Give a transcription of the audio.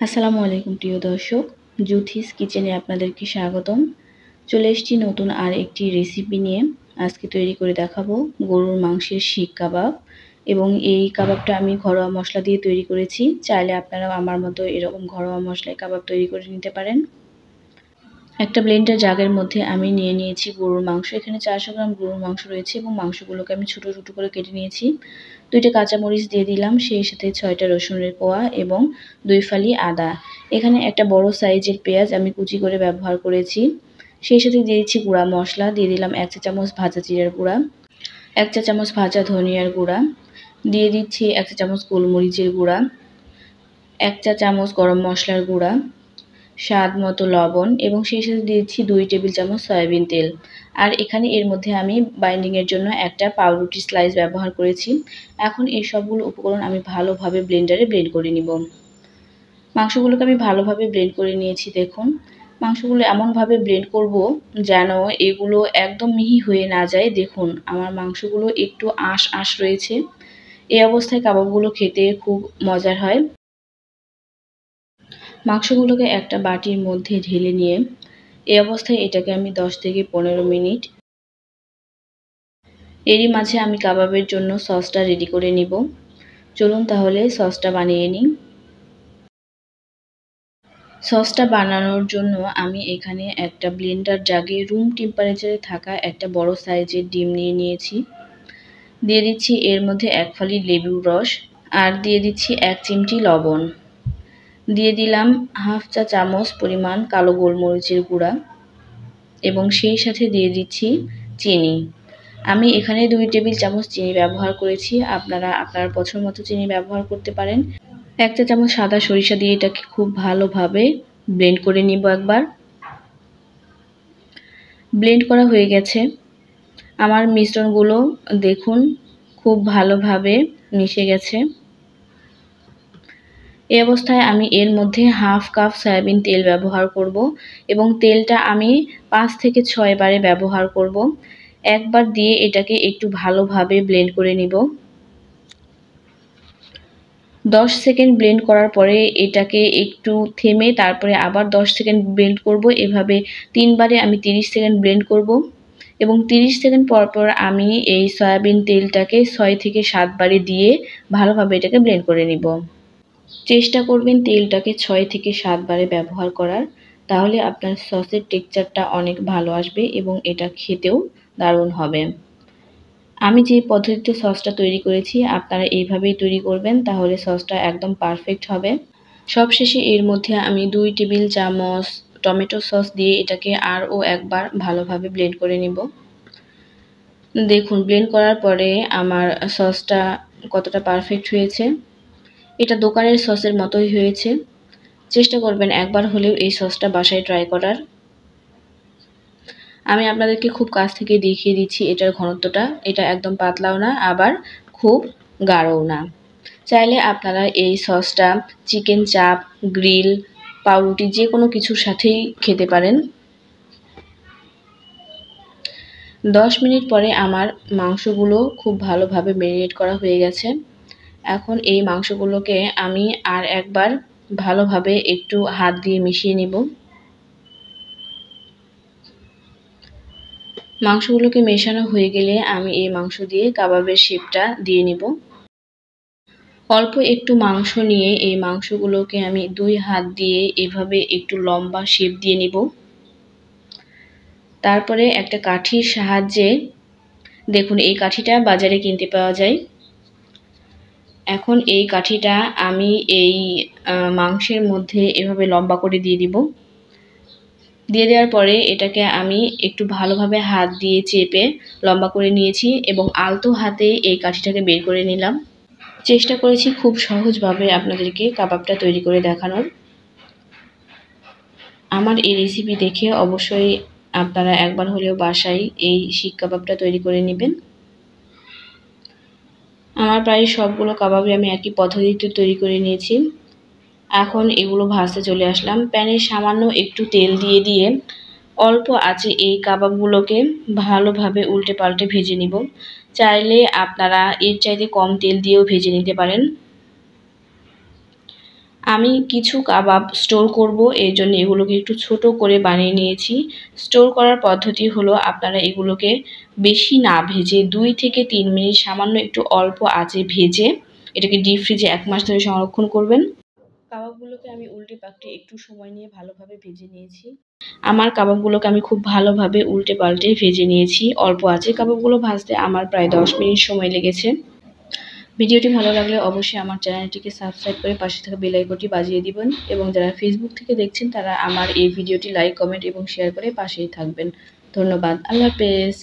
আসসালামু আলাইকুম প্রিয় দর্শক, জুথিস কিচেনে আপনাদেরকে স্বাগতম। চলে এসেছি নতুন আর একটি রেসিপি নিয়ে। আজকে তৈরি করে দেখাবো গরুর মাংসের শিক কাবাব, এবং এই কাবাবটা আমি ঘরোয়া মশলা দিয়ে তৈরি করেছি। চাইলে আপনারাও আমার মতো এরকম ঘরোয়া মশলায় কাবাব তৈরি করে নিতে পারেন। একটা ব্লেন্ডার জারের মধ্যে আমি নিয়ে নিয়েছি গরুর মাংস। এখানে 400 গ্রাম গরুর মাংস রয়েছে এবং মাংসগুলোকে আমি ছোটো ছোটো করে কেটে নিয়েছি। 2টা কাঁচামরিচ দিয়ে দিলাম, সেই সাথে 6টা রসুনের কোয়া এবং 2 ফালি আদা। এখানে একটা বড় সাইজের পেঁয়াজ আমি কুচি করে ব্যবহার করেছি। সেই সাথে দিয়েছি গুঁড়া মশলা, দিয়ে দিলাম 1 চা চামচ ভাজা জিরার গুঁড়া, 1 চা চামচ ভাজা ধনিয়ার গুঁড়া, দিয়ে দিচ্ছি 1 চা চামচ গোলমরিচের গুঁড়া, 1 চা চামচ গরম মশলার গুঁড়া, স্বাদ মতো লবণ এবং সেই সাথে দিয়েছি 2 টেবিল চামচ সয়াবিন তেল। আর এখানে এর মধ্যে আমি বাইন্ডিংয়ের জন্য একটা পাউরুটি স্লাইস ব্যবহার করেছি। এখন এই সবগুলো উপকরণ আমি ভালোভাবে ব্লেন্ডারে ব্লেন্ড করে নিব। মাংসগুলোকে আমি ভালোভাবে ব্লেন্ড করে নিয়েছি। দেখুন, মাংসগুলো এমনভাবে ব্লেন্ড করব যেন এগুলো একদম মিহি হয়ে না যায়। দেখুন, আমার মাংসগুলো একটু আঁশ আঁশ রয়েছে। এই অবস্থায় কাবাবগুলো খেতে খুব মজার হয়। মাংসগুলোকে একটা বাটির মধ্যে ঢেলে নিয়ে এই অবস্থায় এটাকে আমি 10 থেকে 15 মিনিট, এরই মাঝে আমি কাবাবের জন্য সসটা রেডি করে নিব। চলুন তাহলে সসটা বানিয়ে নিই। সসটা বানানোর জন্য আমি এখানে একটা ব্লেন্ডার জাগে রুম টেম্পারেচারে থাকা একটা বড় সাইজের ডিম নিয়ে নিয়েছি। দিয়ে দিচ্ছি এর মধ্যে 1 ফালি লেবুর রস, আর দিয়ে দিচ্ছি 1 চিমটি লবণ, দিয়ে দিলাম 1/2 চা চামচ পরিমাণ কালো গোলমরিচের গুঁড়া এবং সেই সাথে দিয়ে দিচ্ছি চিনি। আমি এখানে 2 টেবিল চামচ চিনি ব্যবহার করেছি। আপনারা আপনার পছন্দ মতো চিনি ব্যবহার করতে পারেন। 1 চা চামচ সাদা সরিষা দিয়ে এটাকে খুব ভালোভাবে ব্লেন্ড করে নিব। একবার ব্লেন্ড করা হয়ে গেছে। আমার মিশ্রণগুলো দেখুন খুব ভালোভাবে মিশে গেছে। এই অবস্থায় আমি এর মধ্যে 1/2 কাপ সয়াবিন তেল ব্যবহার করব এবং তেলটা আমি 5 থেকে 6 বারে ব্যবহার করব। একবার দিয়ে এটাকে একটু ভালোভাবে ব্লেন্ড করে নিব। 10 সেকেন্ড ব্লেন্ড করার পরে এটাকে একটু থেমে তারপরে আবার 10 সেকেন্ড ব্লেন্ড করব। এভাবে 3 বারে আমি 30 সেকেন্ড ব্লেন্ড করব এবং 30 সেকেন্ড পর পর আমি এই সয়াবিন তেলটাকে 6 থেকে 7 বারে দিয়ে ভালোভাবে এটাকে ব্লেন্ড করে নিব। চেষ্টা করবেন তেলটাকে 6 থেকে 7 বারে ব্যবহার করার, তাহলে আপনার সসের টেক্সচারটা অনেক ভালো আসবে এবং এটা খেতেও দারুণ হবে। আমি যে পদ্ধতিতে সসটা তৈরি করেছি আপনারা এইভাবেই তৈরি করবেন, তাহলে সসটা একদম পারফেক্ট হবে। সবশেষে এর মধ্যে আমি 2 টেবিল চামচ টমেটো সস দিয়ে এটাকে আরও একবার ভালোভাবে ব্লেন্ড করে নিব। দেখুন, ব্লেন্ড করার পরে আমার সসটা কতটা পারফেক্ট হয়েছে। এটা দোকানের সসের মতোই হয়েছে। চেষ্টা করবেন একবার হলেও এই সসটা বাসায় ট্রাই করার। আমি আপনাদেরকে খুব কাছ থেকে দেখিয়ে দিচ্ছি এটার ঘনত্বটা। এটা একদম পাতলাও না আবার খুব গাঢ়ও না। চাইলে আপনারা এই সসটা চিকেন চাপ, গ্রিল, পাউরুটি যে কোনো কিছুর সাথেই খেতে পারেন। 10 মিনিট পরে আমার মাংসগুলো খুব ভালোভাবে ম্যারিনেট করা হয়ে গেছে। এখন এই মাংসগুলোকে আমি আর একবার ভালোভাবে একটু হাত দিয়ে মিশিয়ে নিব। মাংসগুলোকে মেশানো হয়ে গেলে আমি এই মাংস দিয়ে কাবাবের শেপটা দিয়ে নিব। অল্প একটু মাংস নিয়ে এই মাংসগুলোকে আমি 2 হাত দিয়ে এভাবে একটু লম্বা শেপ দিয়ে নিব। তারপরে একটা কাঠির সাহায্যে, দেখুন এই কাঠিটা বাজারে কিনতে পাওয়া যায়। এখন এই কাঠিটা আমি এই মাংসের মধ্যে এভাবে লম্বা করে দিয়ে দিব। দিয়ে দেওয়ার পরে এটাকে আমি একটু ভালোভাবে হাত দিয়ে চেপে লম্বা করে নিয়েছি এবং আলতো হাতে এই কাঠিটাকে বের করে নিলাম। চেষ্টা করেছি খুব সহজভাবে আপনাদেরকে কাবাবটা তৈরি করে দেখানোর। আমার এই রেসিপি দেখে অবশ্যই আপনারা একবার হলেও বাসায় এই শিক কাবাবটা তৈরি করে নেবেন। আমার প্রায় সবগুলো কাবাবই আমি একই পদ্ধতিতে তৈরি করে নিয়েছি। এখন এগুলো ভাজতে চলে আসলাম। প্যানে সামান্য একটু তেল দিয়ে অল্প আঁচে এই কাবাবগুলোকে ভালোভাবে উল্টে পাল্টে ভেজে নিব। চাইলে আপনারা এর চাইতে কম তেল দিয়েও ভেজে নিতে পারেন। আমি কিছু কাবাব স্টোর করব, এই জন্য এগুলোকে একটু ছোট করে বানিয়ে নিয়েছি। স্টোর করার পদ্ধতি হলো আপনারা এগুলোকে বেশি না ভেজে 2 থেকে 3 মিনিট সামান্য একটু অল্প আঁচে ভেজে এটাকে ডিপ ফ্রিজে 1 মাস ধরে সংরক্ষণ করবেন। কাবাবগুলোকে আমি উল্টে পাল্টে একটু সময় নিয়ে ভালোভাবে ভেজে নিয়েছি। আমার কাবাবগুলোকে আমি খুব ভালোভাবে উল্টে পাল্টে ভেজে নিয়েছি। অল্প আঁচে কাবাবগুলো ভাজতে আমার প্রায় 10 মিনিট সময় লেগেছে। ভিডিওটি ভালো লাগলে অবশ্যই আমার চ্যানেলটিকে সাবস্ক্রাইব করে পাশে থাকা বেল আইকনটি বাজিয়ে দিবেন, এবং যারা ফেসবুক থেকে দেখছেন তারা আমার এই ভিডিওটি লাইক, কমেন্ট এবং শেয়ার করে পাশেই থাকবেন। ধন্যবাদ। আল্লাহ হাফেজ।